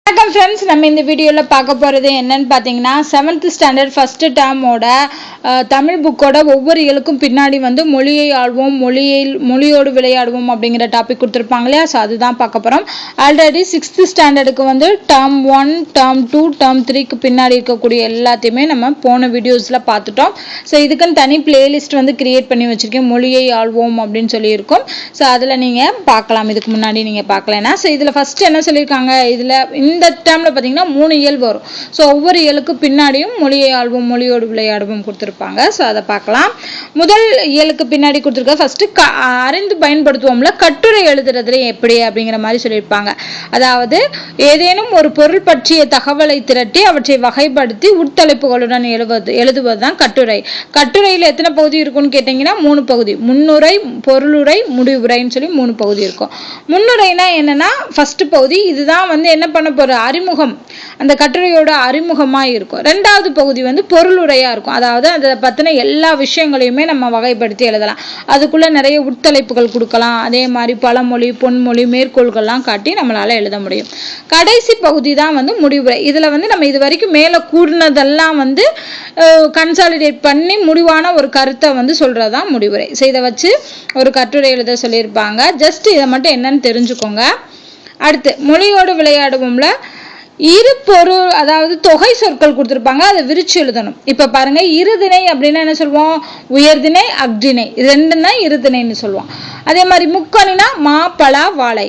வணக்கம் ஃப்ரெண்ட்ஸ், நம்ம இந்த வீடியோவில் பார்க்க போகிறது என்னன்னு பார்த்தீங்கன்னா 7th ஸ்டாண்டர்ட் ஃபஸ்ட்டு டேர்மோட தமிழ் புக்கோட ஒவ்வொரு இயலுக்கும் பின்னாடி மொழியை ஆள்வோம் மொழியோடு விளையாடுவோம் அப்படிங்கிற டாபிக் கொடுத்துருப்பாங்க இல்லையா. ஸோ அதுதான் பார்க்க போகிறோம். ஆல்ரெடி 6th ஸ்டாண்டர்டுக்கு டேர்ம் 1 டேர்ம் 2 டேர்ம் 3க்கு பின்னாடி இருக்கக்கூடிய எல்லாத்தையுமே நம்ம போன வீடியோஸில் பார்த்துட்டோம். ஸோ இதுக்குன்னு தனி பிளேலிஸ்ட் கிரியேட் பண்ணி வச்சுருக்கேன், மொழியை ஆள்வோம் அப்படின்னு சொல்லியிருக்கோம். ஸோ அதில் நீங்கள் பார்க்கலாம், இதுக்கு முன்னாடி நீங்கள் பார்க்கலன்னா. ஸோ இதில் ஃபஸ்ட்டு என்ன சொல்லியிருக்காங்க, இதில் இந்த டேர்மில் பார்த்தீங்கன்னா 3 இயல் வரும். ஸோ ஒவ்வொரு இயலுக்கு பின்னாடியும் மொழியை ஆள்வோம் மொழியோடு விளையாடுவோம் கொடுத்துருப்பாங்க. ஸோ அதை பார்க்கலாம். முதல் இயலுக்கு பின்னாடி கொடுத்துருக்க ஃபஸ்ட்டு அறிந்து பயன்படுத்துவோம்ல, கட்டுரை எழுதுறதுல எப்படி அப்படிங்கிற மாதிரி சொல்லியிருப்பாங்க. அதாவது ஏதேனும் ஒரு பொருள் பற்றிய தகவலை திரட்டி அவற்றை வகைப்படுத்தி உட்தலைப்புகளுடன் எழுதுவது தான் கட்டுரை. கட்டுரையில் எத்தனை பகுதி இருக்குன்னு கேட்டிங்கன்னா 3 பகுதி. முன்னுரை, பொருளுரை, முடிவுரைன்னு சொல்லி 3 பகுதி இருக்கும். முன்னுரைனா என்னன்னா ஃபர்ஸ்ட் பகுதி, இதுதான் என்ன பண்ண போற அறிமுகம், அந்த கட்டுரையோட அறிமுகமாக இருக்கும். 2வது பகுதி பொருளுரையா இருக்கும். அதாவது அதை பற்றின எல்லா விஷயங்களையுமே நம்ம வகைப்படுத்தி எழுதலாம். அதுக்குள்ள நிறைய உட்தலைப்புகள் கொடுக்கலாம். அதே மாதிரி பழமொழி, பொன்மொழி, மேற்கோள்கள்லாம் காட்டி நம்மளால எழுத முடியும். கடைசி பகுதி தான் முடிவுரை. இதுல நம்ம இது வரைக்கும் மேல கூடினதெல்லாம் கன்சாலிடேட் பண்ணி முடிவான ஒரு கருத்தை சொல்றதுதான் முடிவுரை. ஸோ இதை வச்சு ஒரு கட்டுரை எழுத சொல்லியிருப்பாங்க. ஜஸ்ட் இதை மட்டும் என்னன்னு தெரிஞ்சுக்கோங்க. அடுத்து மொழியோடு விளையாடுவோம்ல, இரு பொருள் அதாவது தொகை சொற்கள் கொடுத்துருப்பாங்க, அதை விரிச்சு எழுதணும். இப்ப பாருங்க, இருதிணை அப்படின்னா என்ன சொல்லுவோம், உயர்திணை அக்திணை, 2ன்னா இருதிணைன்னு சொல்லுவோம். அதே மாதிரி முக்கணினா மா பலா வாழை,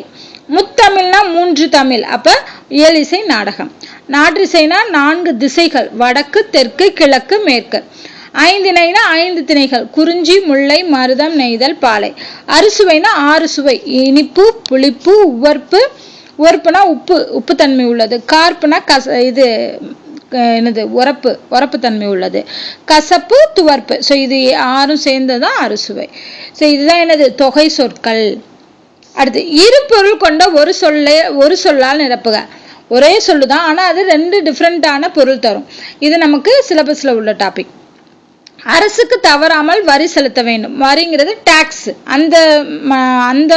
முத்தமிழ்னா 3 தமிழ், அப்ப இயலிசை நாடகம். நாற்றிசைனா 4 திசைகள், வடக்கு தெற்கு கிழக்கு மேற்கு. ஐந்திணைனா 5 திணைகள், குறிஞ்சி முல்லை மருதம் நெய்தல் பாலை. அறுசுவைனா 6 சுவை, இனிப்பு புளிப்பு உவர்ப்பு, உவர்ப்புனா உப்பு தன்மை உள்ளது, கார்ப்புனா உரப்பு தன்மை உள்ளது, கசப்பு துவர்ப்பு. ஸோ இது 6 சேர்ந்ததான் அறுசுவை. ஸோ இதுதான் தொகை சொற்கள். அடுத்து இரு பொருள் கொண்ட ஒரு சொல்லால் நிரப்புக. ஒரே சொல்லுதான், ஆனா அது 2 டிஃப்ரெண்டான பொருள் தரும். இது நமக்கு சிலபஸ்ல உள்ள டாபிக். அரசுக்கு தவறாமல் வரி செலுத்த வேண்டும். வரிங்கிறது டாக்ஸ், அந்த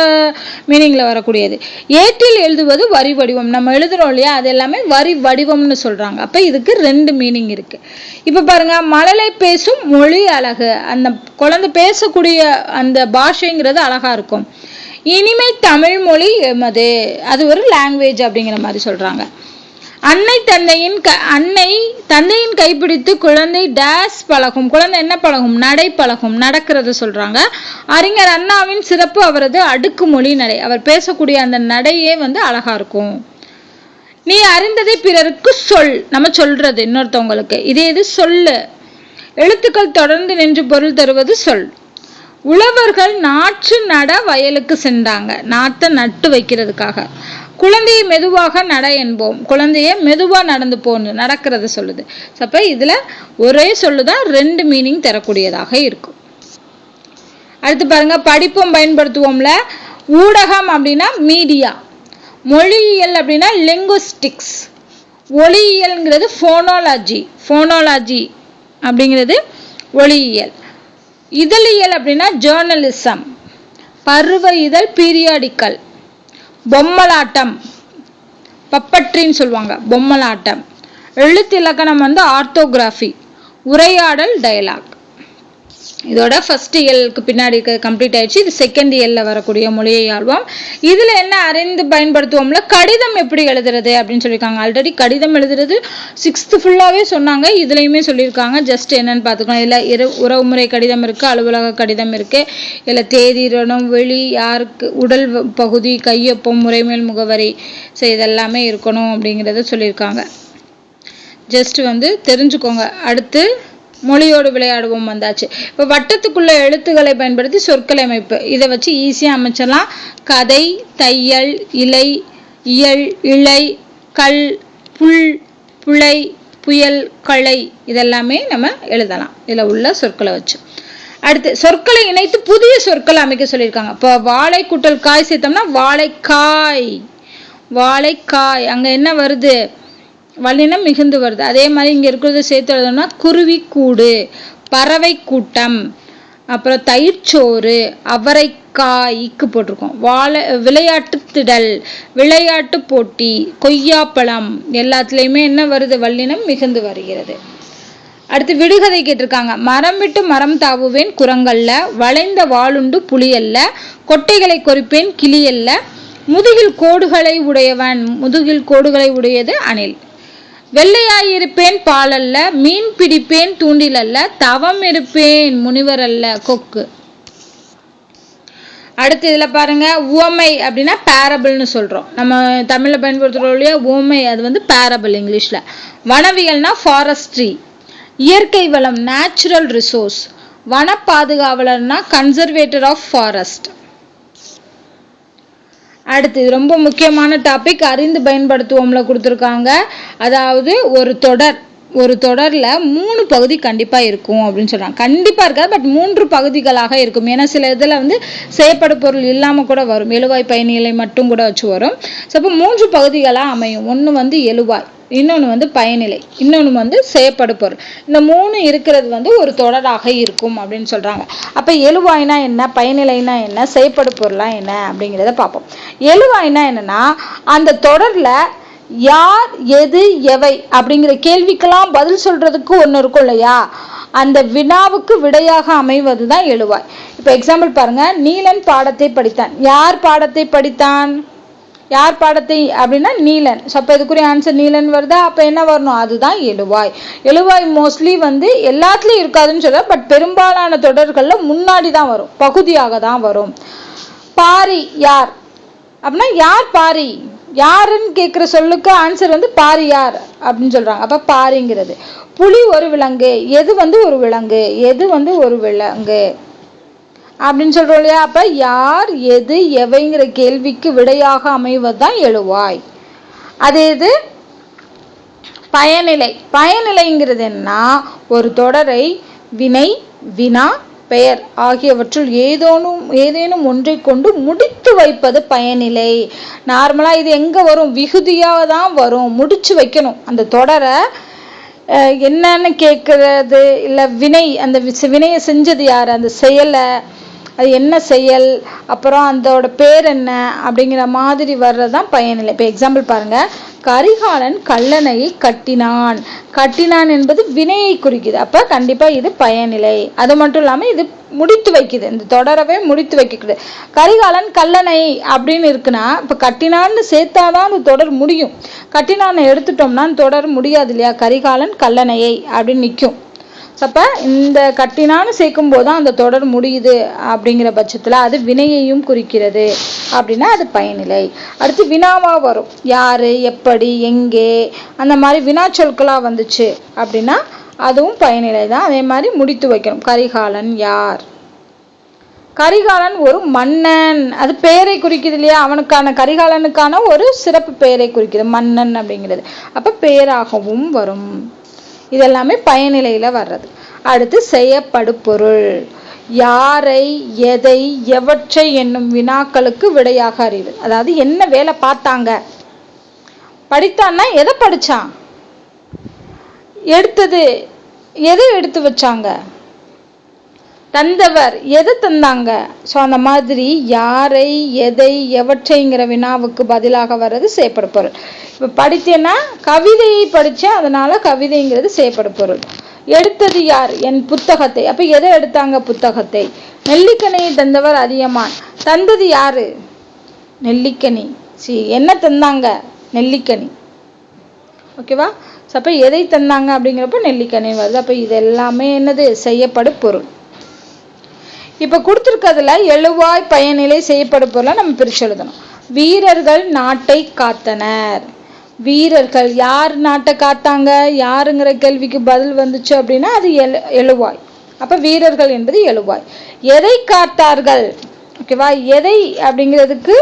மீனிங்ல வரக்கூடியது. ஏட்டில் எழுதுவது வரி வடிவம். நம்ம எழுதுறோம் இல்லையா, அது எல்லாமே வரி வடிவம்னு சொல்றாங்க. அப்ப இதுக்கு 2 மீனிங் இருக்கு. இப்ப பாருங்க, மழலை பேசும் மொழி அழகு, அந்த குழந்தை பேசக்கூடிய அந்த பாஷைங்கிறது அழகா இருக்கும். இனிமை தமிழ் மொழி எமது, அது ஒரு லாங்குவேஜ் அப்படிங்கிற மாதிரி சொல்றாங்க. அன்னை தந்தையின் கைப்பிடித்து குழந்தை டேஸ் பழகும். குழந்தை என்ன பழகும், நடை பழகும், நடக்கிறத சொல்றாங்க. அறிஞர் அண்ணாவின் சிறப்பு அவரது அடுக்குமொழி நடை, அவர் பேசக்கூடிய அந்த நடையே அழகா இருக்கும். நீ அறிந்ததை பிறருக்கு சொல், நம்ம சொல்றது இன்னொருத்தவங்களுக்கு, இது சொல்லு. எழுத்துக்கள் தொடர்ந்து நின்று பொருள் தருவது சொல். உழவர்கள் நாற்று நட வயலுக்கு சென்றாங்க, நாற்றை நட்டு வைக்கிறதுக்காக. குழந்தையை மெதுவாக நட என்போம், குழந்தைய மெதுவா நடந்து போன்னு நடக்கிறது சொல்லுது. அப்ப இதுல ஒரே சொல்லுதான் 2 மீனிங் தரக்கூடியதாக இருக்கும். அடுத்து பாருங்க, படிப்பும் பயன்படுத்துவோம்ல. ஊடகம் அப்படின்னா மீடியா, மொழியியல் அப்படின்னா லிங்குஸ்டிக்ஸ், ஒளியியல்ங்கிறது போனோலாஜி அப்படிங்கிறது ஒளியியல், இதழியல் அப்படின்னா ஜேர்னலிசம், பருவ இதழ் பீரியாடிக்கல், பொம்மலாட்டம் பப்பட்ரின்னு சொல்லுவாங்க, பொம்மலாட்டம். எழுத்து இலக்கணம் ஆர்த்தோகிராஃபி, உரையாடல் டயலாக். இதோட ஃபர்ஸ்ட் இயலுக்கு பின்னாடி கம்ப்ளீட் ஆயிடுச்சு. இது செகண்ட் இயல்ல வரக்கூடிய மொழியை ஆள்வோம். இதுல என்ன அறிந்து பயன்படுத்துவோம்ல, கடிதம் எப்படி எழுதுறது அப்படின்னு சொல்லியிருக்காங்க. ஆல்ரெடி கடிதம் எழுதுறது 6th ஃபுல்லாவே சொன்னாங்க, இதுலயுமே சொல்லியிருக்காங்க. ஜஸ்ட் என்னன்னு பார்த்துக்கலாம். இதுல உறவுமுறை கடிதம் இருக்கு, அலுவலக கடிதம் இருக்கு, இல்ல தேதி, இடம், வெளி, யாருக்கு, உடல் பகுதி, கையொப்பம், முறைமேல் முகவரி. ஸோ இதெல்லாமே இருக்கணும் அப்படிங்கிறத சொல்லியிருக்காங்க. ஜஸ்ட் தெரிஞ்சுக்கோங்க. அடுத்து மொழியோடு விளையாடுவோம் வந்தாச்சு. இப்போ வட்டத்துக்குள்ள எழுத்துக்களை பயன்படுத்தி சொற்களை அமைப்பு, இதை வச்சு ஈஸியாக அமைச்சிடலாம். கதை, தையல், இலை, இயல், இலை, கல், புல், புலை, புயல், களை, இதெல்லாமே நம்ம எழுதலாம் இதில் உள்ள சொற்களை வச்சு. அடுத்து சொற்களை இணைத்து புதிய சொற்களை அமைக்க சொல்லியிருக்காங்க. இப்போ வாழை கூட்டல் காய் சேர்த்தோம்னா வாழைக்காய், வாழைக்காய். அங்க என்ன வருது, வல்லினம் மிகுந்து வருது. அதே மாதிரி இங்க இருக்கிறது சேர்த்து எழுதணும்னா குருவி கூடு, பறவை கூட்டம், அப்புறம் தயிர்ச்சோறு, அவரைக்காய்க்கு போட்டிருக்கோம். விளையாட்டு திடல், விளையாட்டு போட்டி, கொய்யாப்பழம் எல்லாத்துலேயுமே என்ன வருது? வல்லினம் மிகுந்து வருகிறது. அடுத்து விடுகதை கேட்டிருக்காங்க. மரம் விட்டு மரம் தாவுவேன் குரங்கல்ல, வளைந்த வாளுண்டு புலியல்ல, கொட்டைகளை கொறிப்பேன் கிளியல்ல, முதுகில் கோடுகளை உடையவன். முதுகில் கோடுகளை உடையது அணில். வெள்ளையாயிருப்பேன் பாலல்ல, மீன் பிடிப்பேன் தூண்டில் அல்ல, தவம் இருப்பேன் முனிவர் அல்ல கொக்கு. அடுத்து இதுல பாருங்க, உவமை அப்படின்னா பேரபிள்னு சொல்றோம். நம்ம தமிழ்ல பயன்படுத்துறோம் இல்லையா உவமை, அது வந்து பேரபிள் இங்கிலீஷ்ல. வனவியல்னா ஃபாரஸ்ட்ரி, இயற்கை வளம் நேச்சுரல் ரிசோர்ஸ், வன பாதுகாவலர்னா கன்சர்வேட்டர் ஆஃப் ஃபாரஸ்ட். அடுத்து ரொம்ப முக்கியமான டாபிக், அறிந்து பயன்படுத்துவோம்ல கொடுத்துருக்காங்க. அதாவது ஒரு தொடர்ல 3 பகுதி கண்டிப்பா இருக்கும் அப்படின்னு சொல்றாங்க. கண்டிப்பா இருக்காது, பட் 3 பகுதிகளாக இருக்கும். ஏன்னா சில இதுல வந்து செய்யப்படு பொருள் இல்லாம கூட வரும், எழுவாய் பயனிலை மட்டும் கூட வச்சு வரும். ஸோ அப்போ 3 பகுதிகளா அமையும். ஒன்று வந்து எழுவாய், இன்னொன்று வந்து பயனிலை, இன்னொன்று வந்து செய்யப்படு பொருள். இந்த 3 இருக்கிறது வந்து ஒரு தொடராக இருக்கும் அப்படின்னு சொல்றாங்க. அப்ப எழுவாய்னா என்ன, பயனிலைனா என்ன, செய்யப்படு பொருளா என்ன அப்படிங்கிறத பார்ப்போம். எழுவாய்னா என்னன்னா, அந்த தொடர்ல யார் எது எவை அப்படிங்கிற கேள்விக்கெல்லாம் பதில் சொல்றதுக்கு ஒன்று இருக்கும் இல்லையா, அந்த வினாவுக்கு விடையாக அமைவதுதான் எழுவாய். இப்போ எக்ஸாம்பிள் பாருங்க, நீலன் பாடத்தை படித்தான். யார் பாடத்தை படித்தான்? யார் பாடத்தை அப்படின்னா நீலன். ஸோ அப்போ இதுக்குரிய ஆன்சர் நீலன் வருதா? அப்போ என்ன வரணும்? அதுதான் எழுவாய். எழுவாய் மோஸ்ட்லி வந்து எல்லாத்துலேயும் இருக்காதுன்னு சொல்ல, பட் பெரும்பாலான தொடர்களில் முன்னாடி தான் வரும், பகுதியாக தான் வரும். பாரி யார் அப்படின்னா யார் பாரி, யாருன்னு கேட்குற சொல்லுக்கு ஆன்சர் வந்து பாரி யார் அப்படின்னு சொல்றாங்க. அப்போ பாரிங்கிறது. புலி ஒரு விலங்கு, எது வந்து ஒரு விலங்கு, எது வந்து ஒரு விலங்கு அப்படின்னு சொல்றோம் இல்லையா. அப்ப யார் எது எவைங்கிற கேள்விக்கு விடையாக அமைவதுதான் எழுவாய். அதே இது பயனிலை. பயனிலைங்கிறது என்ன, ஒரு தொடரை வினை, வினா, பெயர் ஆகியவற்றுள் ஏதேனும் ஒன்றை கொண்டு முடித்து வைப்பது பயனிலை. நார்மலா இது எங்க வரும்? விகுதியாக தான் வரும், முடிச்சு வைக்கணும் அந்த தொடரை. என்னன்னு கேட்கறது இல்லை, வினை, அந்த வினையை செஞ்சது யார், அந்த செயலை, அது என்ன செயல், அப்புறம் அதோட பேர் என்ன அப்படிங்கிற மாதிரி வர்றதுதான் பயனிலை. இப்போ எக்ஸாம்பிள் பாருங்க, கரிகாலன் கல்லணையை கட்டினான். கட்டினான் என்பது வினையை குறிக்குது. அப்ப கண்டிப்பா இது பயனிலை. அது மட்டும் இல்லாம இது முடித்து வைக்குது, இந்த தொடரவே முடித்து வைக்குது. கரிகாலன் கல்லணை அப்படின்னு இருக்குன்னா, இப்ப கட்டினான்னு சேர்த்தாதான் அந்த தொடர் முடியும். கட்டினான்னு எடுத்துட்டோம்னா தொடர் முடியாது இல்லையா. கரிகாலன் கல்லணையை அப்படின்னு நிற்கும். அப்ப இந்த கட்டினான்னு சேர்க்கும் போதுதான் அந்த தொடர் முடியுது. அப்படிங்கிற பட்சத்துல அது வினையையும் குறிக்கிறது அப்படின்னா அது பயனிலை. அடுத்து வினாவா வரும், யாரு, எப்படி, எங்கே, அந்த மாதிரி வினா சொற்களா வந்துச்சு அப்படின்னா அதுவும் பயனிலை தான். அதே மாதிரி முடித்து வைக்கணும். கரிகாலன் யார், கரிகாலன் ஒரு மன்னன், அது பெயரை குறிக்குது இல்லையா. அவனுக்கான கரிகாலனுக்கான ஒரு சிறப்பு பெயரை குறிக்குது மன்னன் அப்படிங்கிறது. அப்ப பெயராகவும் வரும். இதெல்லாமே பயனிலையில வர்றது. அடுத்து செய்யப்படு பொருள். யாரை, எதை, எவற்றை என்னும் வினாக்களுக்கு விடையாக அறிவு. அதாவது என்ன வேலை பார்த்தாங்க, படித்தான்னா எதை படிச்சான், எடுத்தது எதை எடுத்து வச்சாங்க, தந்தவர் எதை தந்தாங்க. ஸோ அந்த மாதிரி யாரை, எதை, எவற்றைங்கிற வினாவுக்கு பதிலாக வர்றது செய்யப்படு பொருள். இப்போ படித்தேன்னா கவிதையை படித்தேன், அதனால கவிதைங்கிறது செய்யப்படு பொருள். எடுத்தது யார், என் புத்தகத்தை. அப்போ எதை எடுத்தாங்க, புத்தகத்தை. நெல்லிக்கனியை தந்தவர் அதியமான். தந்தது யாரு, நெல்லிக்கனி. என்ன தந்தாங்க, நெல்லிக்கனி. ஓகேவா. அப்போ எதை தந்தாங்க அப்படிங்கிறப்ப நெல்லிக்கனி வருது. அப்போ இது எல்லாமே என்னது, செய்யப்படு பொருள். இப்போ கொடுத்துருக்கிறதுல எழுவாய், பயனிலை, செய்யப்படு பொருளை நம்ம பிரிச்சு எழுதணும். வீரர்கள் நாட்டை காத்தனர். வீரர்கள் யார் நாட்டை காத்தாங்க, யாருங்கிற கேள்விக்கு பதில் வந்துச்சு அப்படின்னா அது எழுவாய். அப்ப வீரர்கள் என்பது எழுவாய். எதை காத்தார்கள், ஓகேவா. எதை அப்படிங்கிறதுக்கு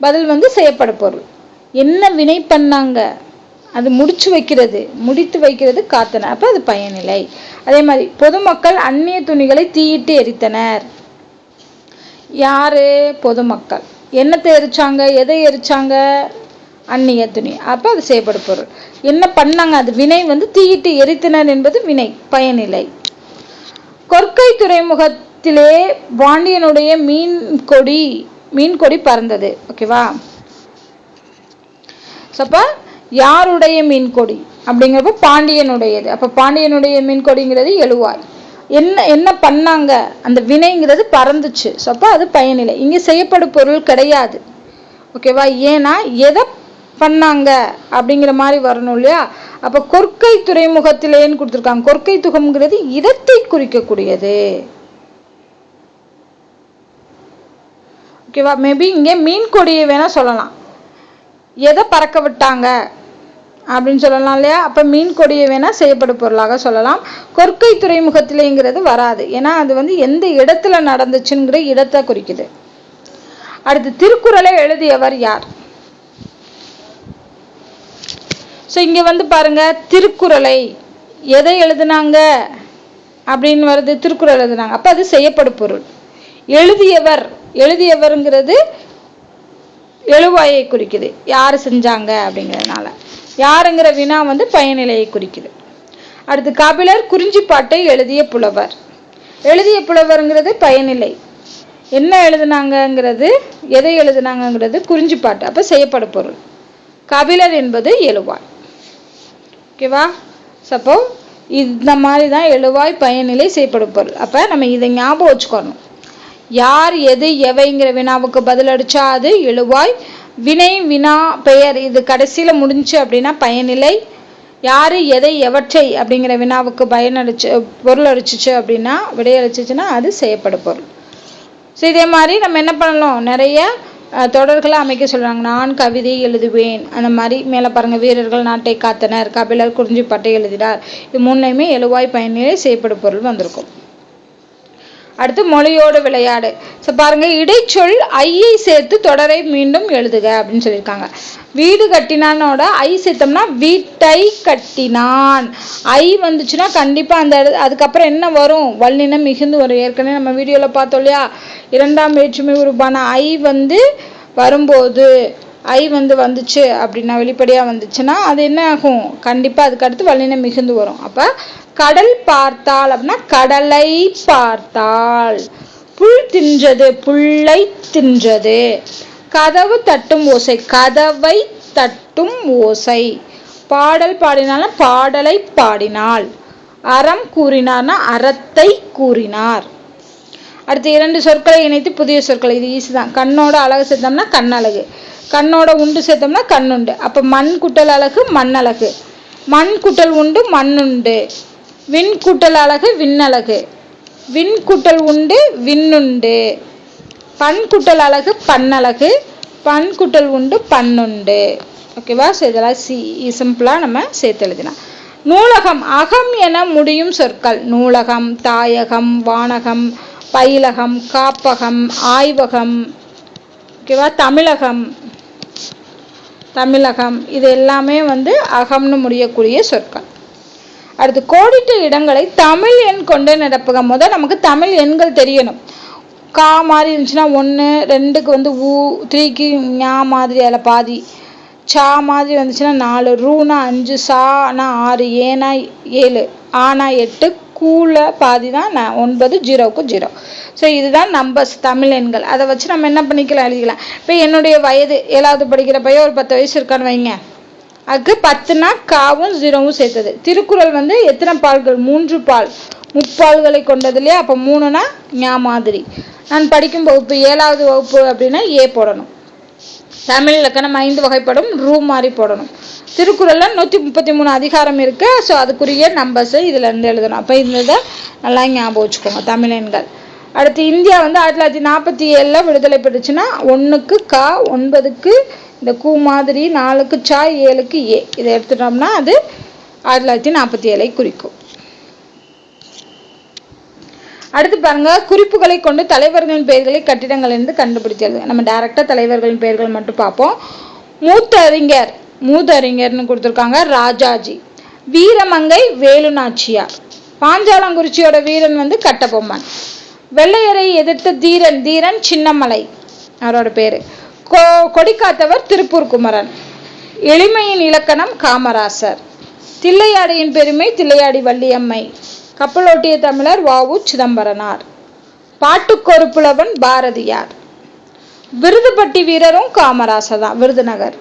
பதில் வந்து செய்யப்படு பொருள். என்ன வினை பண்ணாங்க, அது முடிச்சு வைக்கிறது, முடித்து வைக்கிறது காத்தனர். அப்ப அது பயனிலை. அதே மாதிரி பொதுமக்கள் அந்நிய துணிகளை தீயிட்டு எரித்தனர். யாரு, பொதுமக்கள். என்னத்தை எரிச்சாங்க, எதை எரிச்சாங்க, அந்நிய துணி. அப்ப அது செய்யப்படு பொருள். என்ன பண்ணாங்க, அது வினை வந்து தீயிட்டு எரித்தனர் என்பது வினை, பயனிலை. கொற்கை துறைமுகத்திலே பாண்டியனுடைய மீன் கொடி பறந்தது. ஓகேவா? அப்ப யாருடைய மீன் கொடி அப்படிங்கிறப்ப பாண்டியனுடையது. அப்ப பாண்டியனுடைய மீன் கொடிங்கிறது எழுவாய். என்ன பண்ணாங்க, அந்த வினைங்கிறது பறந்துச்சு. அப்ப அது பயனில்லை. இங்க செய்யப்படும் பொருள் கிடையாது. ஓகேவா? ஏன்னா எதை பண்ணாங்க அப்படிங்கிற மாதிரி வரணும் இல்லையா? அப்ப கொற்கை துறைமுகத்திலேன்னு கொடுத்துருக்காங்க. கொற்கை துகம்ங்கிறது இடத்தை குறிக்கக்கூடியது. ஓகேவா? மேபி இங்க மீன் கொடியை வேணா சொல்லலாம். எதை பறக்க விட்டாங்க அப்படின்னு சொல்லலாம் இல்லையா? அப்ப மீன் கொடியை வேணா செய்யப்படும் பொருளாக சொல்லலாம். கொற்கை துறைமுகத்திலேங்கிறது வராது. ஏன்னா அது எந்த இடத்துல நடந்துச்சுங்கிற இடத்தை குறிக்குது. அடுத்து திருக்குறளை எழுதியவர் யார்? இங்க பாருங்க, திருக்குறளை எதை எழுதினாங்க அப்படின்னு வருது. திருக்குறள் எழுதினாங்க. அப்ப அது செய்யப்படும் பொருள். எழுதியவர்ங்கிறது எழுவாயை குறிக்குது. யாரு செஞ்சாங்க அப்படிங்கிறதுனால. யாருங்கிற வினா பயனிலையை குறிக்குது. அடுத்து கபிலர் குறிஞ்சிப்பாட்டை எழுதிய புலவர்ங்கிறது பயனிலை. என்ன எழுதினாங்கிறது, எதை எழுதினாங்கிறது குறிஞ்சிப்பாட்டு. அப்ப செய்யப்படும் பொருள். கபிலர் என்பது எழுவாய். ஓகேவா? சப்போ இந்த மாதிரி தான் எழுவாய் பயனிலை செய்யப்படும் பொருள். அப்ப நம்ம இதை ஞாபகம் வச்சுக்கணும். யார் எது எவைங்கிற வினாவுக்கு பதில் அடிச்சா அது எழுவாய். வினை வினா பெயர் இது கடைசியில முடிஞ்சு அப்படின்னா பயனிலை. யாரு எதை எவற்றை அப்படிங்கிற வினாவுக்கு பொருள் அடிச்சிச்சு அப்படின்னா விடையளிச்சிச்சுன்னா அது செய்யப்படும் பொருள். இதே மாதிரி நம்ம என்ன பண்ணலாம், நிறைய தொடர்களை அமைக்க சொல்றாங்க. நான் கவிதை எழுதுவேன், அந்த மாதிரி மேல பாருங்க. வீரர்கள் நாட்டை காத்தனர், கபிலர் குறிஞ்சிப்பாட்டை எழுதினார். இது மூணுலையுமே எழுவாய் பயனிலை செய்யப்படும் பொருள் வந்திருக்கும். அடுத்து மொழியோடு விளையாடு. பாருங்க, இடைச்சொல் ஐயை சேர்த்து தொடரை மீண்டும் எழுதுக அப்படின்னு சொல்லியிருக்காங்க. வீடு கட்டினானோட ஐ சேர்த்தோம்னா வீட்டை கட்டினான். ஐ வந்துச்சுன்னா கண்டிப்பா அதுக்கப்புறம் என்ன வரும், வல்லினம் மிகுந்து வரும். ஏற்கனவே நம்ம வீடியோல பார்த்தோம் இல்லையா? இரண்டாம் வேற்றுமை உருவான ஐ வரும்போது ஐ வந்துச்சு அப்படின்னா வெளிப்படையா வந்துச்சுன்னா அது என்ன ஆகும், கண்டிப்பா அதுக்கு அடுத்து வல்லினம் மிகுந்து வரும். அப்ப கடல் பார்த்தால் அப்படின்னா கடலை பார்த்தாள். புல் தின்றது புல்லை தின்றது. கதவு தட்டும் ஓசை கதவை தட்டும் ஓசை. பாடல் பாடினாலும் பாடலை பாடினாள். அறம் கூறினார்னா அறத்தை கூறினார். அடுத்து இரண்டு சொற்களை இணைத்து புதிய சொற்கள். இது ஈஸி தான். கண்ணோட அழகு சேர்த்தோம்னா கண்ணழகு, கண்ணோட உண்டு சேர்த்தோம்னா கண்ணுண்டு. அப்ப மண் குட்டல் அழகு மண்ணழகு, மண் குட்டல் உண்டு மண்ணுண்டு. விண் கூட்டல் அழகு விண்ணழகு, விண் கூட்டல் உண்டு விண்ணுண்டு. பண் கூட்டல் அழகு பன்னழகு, பண் கூட்டல் உண்டு பண்ணுண்டு. ஓகேவா? இதெல்லாம் சிம்பிளா நம்ம சேர்த்து எழுதினா. நூலகம் அகம் என முடியும் சொற்கள். நூலகம், தாயகம், வானகம், பயிலகம், காப்பகம், ஆய்வகம். ஓகேவா? தமிழகம் இது எல்லாமே அகம்னு முடியக்கூடிய சொற்கள். அடுத்து கோடிட்ட இடங்களை தமிழ் எண் கொண்டு நிரப்புக. முதல் நமக்கு தமிழ் எண்கள் தெரியணும். கா மாதிரி இருந்துச்சுன்னா 1, 2க்கு ஊ, 3க்கு ஞா மாதிரி அதில் பாதி, சா மாதிரி வந்துச்சுன்னா 4, ரூனா 5, சானா 6, ஏனா 7, ஆனா 8, கூல பாதி தான் 9, 0க்கு 0. இதுதான் நம்பர்ஸ் தமிழ் எண்கள். அதை வச்சு நம்ம என்ன பண்ணிக்கலாம், எழுதிக்கலாம். இப்போ என்னுடைய வயது 7வது படிக்கிற பையன் ஒரு 10 வயசு இருக்கான்னு வைங்க. அதுக்கு 10னா காவும் 0வும் சேர்த்தது. திருக்குறள் எத்தனை பால்கள், 3 பால், முப்பால்களை கொண்டது இல்லையா? அப்போ 3னா ஞா மாதிரி. நான் படிக்கும் வகுப்பு 7வது வகுப்பு அப்படின்னா ஏ போடணும். தமிழ் இலக்கணம் 5 வகைப்படும், ரூ மாதிரி போடணும். திருக்குறள்ல 133 அதிகாரம் இருக்கு. அதுக்குரிய நம்பர்ஸ் இதுல இருந்து எழுதணும். அப்ப இந்த நல்லா ஞாபகம் வச்சுக்கோங்க தமிழ் எண்கள். அடுத்து இந்தியா 1947 விடுதலை பெற்றுச்சுன்னா 1க்கு கா, 9க்கு இந்த கூ மாதிரி, 4க்கு சா, 7க்கு ஏ. இதை எடுத்துட்டோம்னா அது 1947 குறிக்கும். அடுத்து பாருங்க, குறிப்புகளை கொண்டு தலைவர்களின் பெயர்களை கட்டிடங்கள் இருந்து கண்டுபிடிச்சது. நம்ம டைரக்டா தலைவர்களின் பெயர்கள் மட்டும் பார்ப்போம். மூதறிஞர்னு கொடுத்துருக்காங்க ராஜாஜி. வீரமங்கை வேலுநாச்சியார். பாஞ்சாலங்குறிச்சியோட வீரன் கட்டபொம்மன். வெள்ளையரை எதிர்த்த தீரன் சின்னமலை அவரோட பேரு. கொடிக்காத்தவர் திருப்பூர் குமரன். எளிமையின் இலக்கணம் காமராசர். தில்லையாடியின் பெருமை தில்லையாடி வள்ளியம்மை. கப்பலோட்டிய தமிழர் வ.உ. சிதம்பரனார். பாட்டுக்கொரு புலவன் பாரதியார். விருதுப்பட்டி வீரரும் காமராசர் தான், விருதுநகர்.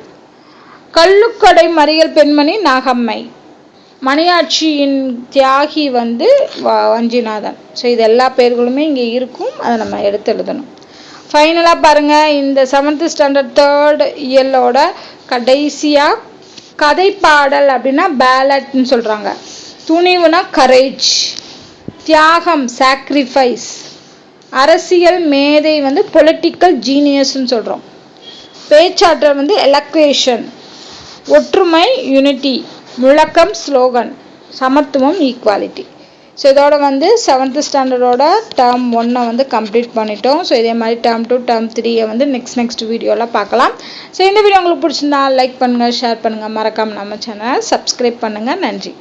கள்ளுக்கடை மறியல் பெண்மணி நாகம்மை. மணியாட்சியின் தியாகி வந்து வஞ்சிநாதன். ஸோ இது எல்லா பேர்களுமே இங்கே இருக்கும், அதை நம்ம எடுத்து எழுதணும். ஃபைனலாக பாருங்கள், இந்த 7th ஸ்டாண்டர்ட் 3rd இயலோட கடைசியாக கதை பாடல் அப்படின்னா பேலட்னு சொல்கிறாங்க. துணிவுனா கரேஜ், தியாகம் சாக்ரிஃபைஸ், அரசியல் மேதை வந்து பொலிட்டிக்கல் ஜீனியஸ்ன்னு சொல்கிறோம், பேச்சாற்றல் வந்து எலக்வேஷன், ஒற்றுமை யூனிட்டி, முழக்கம் ஸ்லோகன், சமத்துவம் ஈக்குவாலிட்டி. ஸோ இதோட வந்து 7th ஸ்டாண்டர்டோட டேர்ம் 1 வந்து கம்ப்ளீட் பண்ணிட்டோம். ஸோ இதே மாதிரி டேர்ம் 2 டேர்ம் 3 வந்து நெக்ஸ்ட் வீடியோவில் பார்க்கலாம். ஸோ இந்த வீடியோ உங்களுக்கு பிடிச்சிருந்தா லைக் பண்ணுங்கள், ஷேர் பண்ணுங்கள், மறக்காமல் நம்ம சேனலை சப்ஸ்கிரைப் பண்ணுங்கள். நன்றி.